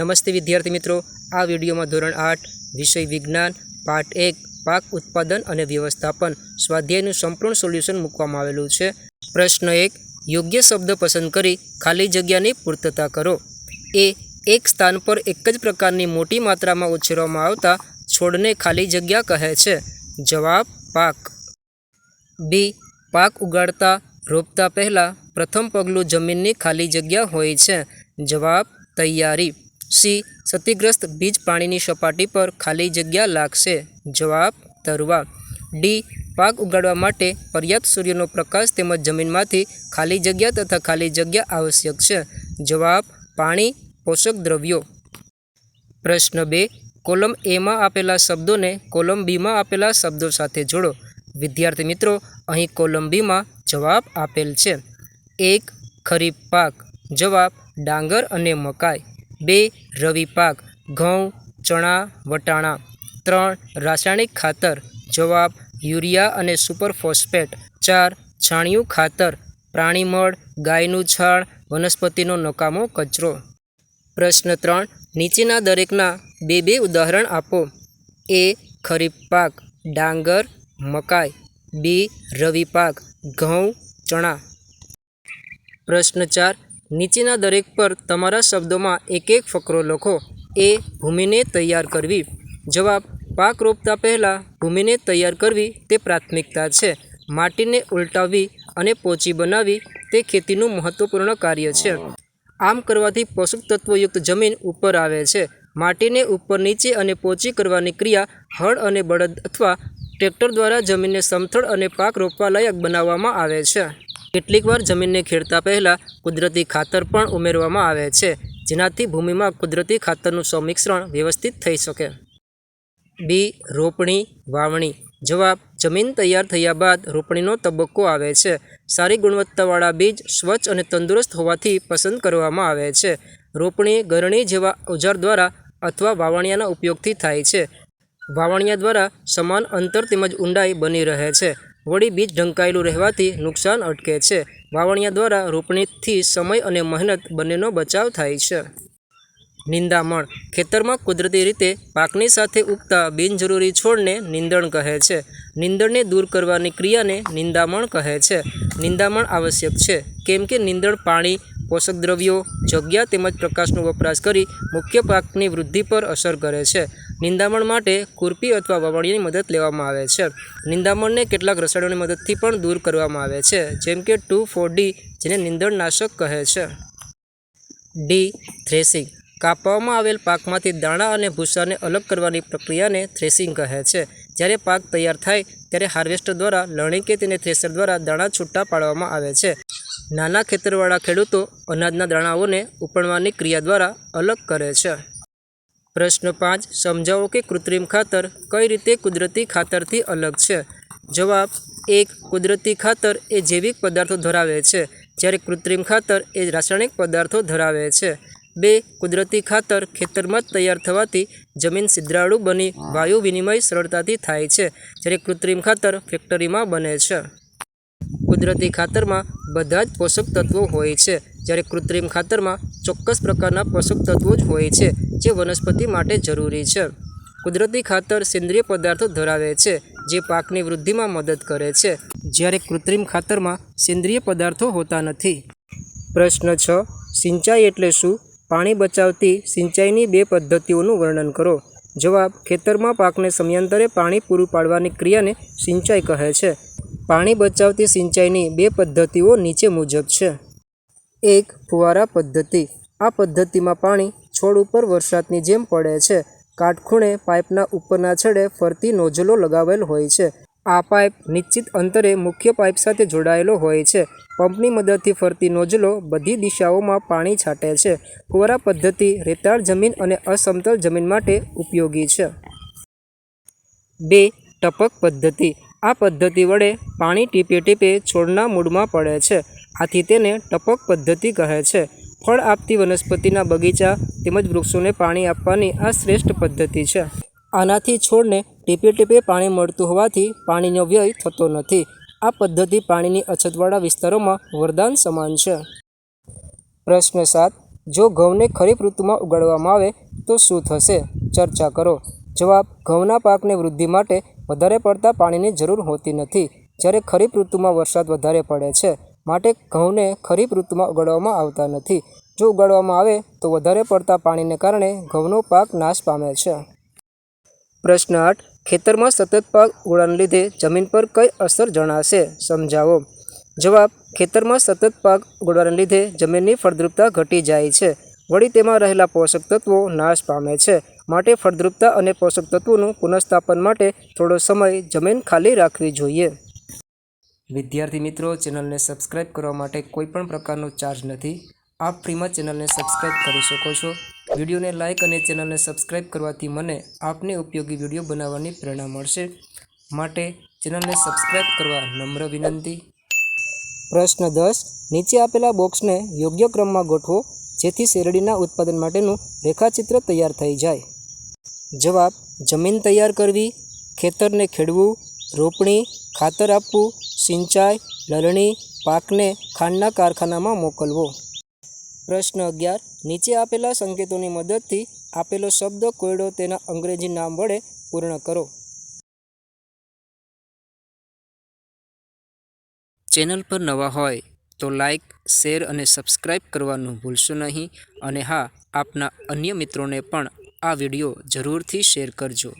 नमस्ते विद्यार्थी मित्रों, आ विडियो में धोरण 8 विषय विज्ञान पाठ 1 पाक उत्पादन और व्यवस्थापन स्वाध्यायનું संपूर्ण सोल्यूशन મૂકવામાં આવેલું છે। प्रश्न 1 योग्य शब्द पसंद करी खाली जग्याની पूर्तता करो। ए एक स्थान पर एक ज प्रकारनी मोटी मात्रा में उछेरवामां आवता छोड़ने खाली जग्या कहे छे। जवाब पाक। बी पाक उगाड़ता रोपता पहला प्रथम पगलू जमीननी खाली जग्या होय छे। जवाब तैयारी। सी क्षतिग्रस्त बीज पाणीनी सपाटी पर खाली जग्या लागशे। जवाब तरवा। डी पाक उगाड़वा माटे पर्याप्त सूर्यनो प्रकाश तेमज जमीनमांथी खाली जग्या तथा खाली जग्या आवश्यक छे। जवाब पाणी पोषक द्रव्यो। प्रश्न 2 कॉलम ए में आपेला शब्दों ने कॉलम बी में आपेला शब्दों साथे जोड़ो। विद्यार्थी मित्रों, अहीं कॉलम बी में जवाब आपेल छे। 1 खरीफ पाक। जवाब डांगर अने मकाई। 2 रवि पाक घऊं चना वटाणा। 3 रासायनिक खातर। जवाब यूरिया अने सुपर फॉस्फेट। 4 छाणियुं खातर प्राणीमळ गायनुं छाण वनस्पतिनो नकामो कचरो। प्रश्न 3 नीचेना दरेकना बे उदाहरण आपो। ए खरीफ पाक डांगर मकाई। बी रवि पाक घऊं चना। प्रश्न 4 नीचेना दरेक पर तमारा शब्दों में एक एक फकरो लखो। ए भूमि ने तैयार करवी। जवाब पाक रोपता पहला भूमि ने तैयार करवी ते प्राथमिकता छे। माटी ने उलटावी अने पोची बनावी ते खेतीनुं महत्वपूर्ण कार्य छे। आम करवाथी पोषक तत्वयुक्त जमीन उपर आवे छे। माटी ने ऊपर नीचे अने पोची करवानी क्रिया हळ अने बळद अथवा ट्रेक्टर द्वारा जमीन ने समथळ अने पाक रोपवा लायक बनाववामां आवे छे। કેટલીકવાર જમીનને ખેડતા પહેલાં કુદરતી ખાતર પણ ઉમેરવામાં આવે છે, જેનાથી ભૂમિમાં કુદરતી ખાતરનું સંમિશ્રણ વ્યવસ્થિત થઈ શકે। બી રોપણી વાવણી। જવાબ જમીન તૈયાર થયા બાદ રોપણીનો તબક્કો આવે છે। સારી ગુણવત્તાવાળા બીજ સ્વચ્છ અને તંદુરસ્ત હોવાથી પસંદ કરવામાં આવે છે। રોપણી ગરણી જેવા ઓજાર દ્વારા અથવા વાવણિયાના ઉપયોગથી થાય છે। વાવણિયા દ્વારા સમાન અંતર તેમજ ઊંડાઈ બની રહે છે। वળી बीज ढंकायेलू रहेवाथी नुकसान अटके छे। वावणिया द्वारा रोपणीथी समय अने मेहनत बंनेनो बचाव थाय छे। निंदामण खेतर में कुदरती रीते पाकनी साथे उगता बिनजरूरी छोड़ने निंदण कहे छे। निंदणने दूर करवानी क्रिया ने निंदामण कहे छे। निंदामण आवश्यक छे केम के निंदण पाणी पोषक द्रव्यों जग्या तेमज प्रकाशनो वपराश करी मुख्य पाकनी वृद्धि पर असर करे छे। निंदामण माटे खुरपी अथवा वावणियानी मदद लेवामां आवे छे। निंदामणने केटलाक रसायणोनी मददथी पण दूर करवामां आवे छे, जेम के 2,4-D जेने निंदणनाशक कहे छे। डी थ्रेसिंग कापवामां आवेल पाकमांथी दाणा अने भूसाने अलग करवानी प्रक्रियाने थ्रेसिंग कहे छे। ज्यारे पाक तैयार थाय त्यारे हार्वेस्टर द्वारा लणी के तेने थ्रेसर द्वारा दाणा छूटा पाडवामां आवे छे। नाना खेतरवाळा खेडूतो अनाजना दाणाओने उपणवानी क्रिया द्वारा अलग करे छे। प्रश्न 5 समझावो कि कृत्रिम खातर कई रीते कुदरती खातरथी अलग छे। जवाब 1 कुदरती खातर ए जैविक पदार्थों धरावे छे, ज्यारे कृत्रिम खातर ए रासायणिक पदार्थों धरावे छे। 2 कुदरती खातर खेतरमां तैयार थवाथी जमीन छिद्राळु बनी वायु विनिमय सरळताथी थाय छे, ज्यारे कृत्रिम खातर फेक्टरीमां बने छे। कुदरती खातर में बधा ज पोषक तत्वों होय छे, ज्यारे कृत्रिम खातर में चोक्कस प्रकारना पोषक तत्वों ज होय छे जे वनस्पति माटे जरूरी छे। कुदरती खातर सेंद्रिय पदार्थों धरावे छे जे पाकनी वृद्धि में मदद करे छे, ज्यारे कृत्रिम खातर में सेंद्रिय पदार्थों होता नथी। प्रश्न 6 सिंचाई एटले शुं? पाणी बचावती सिंचाईनी 2 पद्धतिओनुं वर्णन करो। जवाब खेतर में पाकने समयांतरे पाणी पूरुं पाडवानी क्रियाने सिंचाई कहे छे। पाणी बचावती सिंचाईनी 2 पद्धतिओ नीचे मुजब छे। 1 फुवारा पद्धति। आ पद्धति में पाणी छोड़ पर वरसादनी जेम पड़े छे। काटखूणे पाइपना उपरना छेडे फरती नोजलो लगावेल होय छे। आ पाइप निश्चित अंतरे मुख्य पाइप साथे जोड़ायेलो होय छे। पंपनी मददथी फरती नोजलो बधी दिशाओं में पाणी छाटे छे। फुवारा पद्धति रेताळ जमीन अने असमतल जमीन माटे उपयोगी छे। 2 टपक पद्धति। आ पद्धति वडे पाणी टीपे टीपे छोड़ना मूळमां पड़े छे, आथी तेने टपक पद्धति कहे छे। फळ आपती वनस्पतिना बगीचा तेमज वृक्षोने पाणी आपवानी आ श्रेष्ठ पद्धति छे। आनाथी छोड़ने टीपे टीपे पाणी मळतुं होवाथी पाणीनो व्यय थतो नथी। आ पद्धति पाणीनी अछतवाळा विस्तारोमां वरदान समान छे। प्रश्न 7 જો ઘઉંને ખરીફ ઋતુમાં ઉગાડવામાં આવે તો શું થશે? ચર્ચા કરો. જવાબ: ઘઉંના પાકને વૃદ્ધિ માટે વધારે પડતા પાણીની જરૂર હોતી નથી. જ્યારે ખરીફ ઋતુમાં વરસાદ વધારે પડે છે, માટે ઘઉંને ખરીફ ઋતુમાં ઉગાડવામાં આવતા નથી. જો ઉગાડવામાં આવે તો વધારે પડતા પાણીને કારણે ઘઉંનો પાક નાશ પામે છે. પ્રશ્ન 8. ખેતરમાં સતત પાક ઉગાડવાને લીધે જમીન પર કઈ અસર જણાશે? સમજાવો. જવાબ: ખેતરમાં સતત પાક ઉગાડવાને લીધે જમીનની ફળદ્રુપતા ઘટી જાય છે. વળી તેમાં રહેલા પોષક તત્વો નાશ પામે છે. માટે ફળદ્રુપતા અને પોષક તત્વોનું પુનઃસ્થાપન માટે થોડો સમય જમીન ખાલી રાખવી જોઈએ. વિદ્યાર્થી મિત્રો, ચેનલને સબસ્ક્રાઇબ કરવા માટે કોઈપણ પ્રકારનો ચાર્જ નથી. આપ ફ્રીમાં ચેનલને સબસ્ક્રાઇબ કરી શકો છો. વિડીયોને લાઇક અને ચેનલને સબસ્ક્રાઇબ કરવાથી મને આપને ઉપયોગી વિડીયો બનાવવાની પ્રેરણા મળશે. માટે ચેનલને સબસ્ક્રાઇબ કરવા નમ્ર વિનંતી. પ્રશ્ન 10. નીચે આપેલા બોક્સને યોગ્ય ક્રમમાં ગોઠવો જેથી શેરડીના ઉત્પાદન માટેનું રેખાચિત્ર તૈયાર થઈ જાય. જવાબ: જમીન તૈયાર કરવી, ખેતરને ખેડવું, રોપણી, ખાતર આપવું, સિંચાઈ, લણણી, પાકને ખાંડના કારખાનામાં મોકલવો. પ્રશ્ન 11. નીચે આપેલા સંકેતોની મદદથી આપેલો શબ્દ કોયડો તેના અંગ્રેજી નામ વડે પૂર્ણ કરો. ચેનલ પર નવા હોય તો લાઇક, શેર અને સબસ્ક્રાઇબ કરવાનું ભૂલશો નહીં. અને હા, આપના અન્ય મિત્રોને પણ આ વિડીયો જરૂરથી શેર કરજો.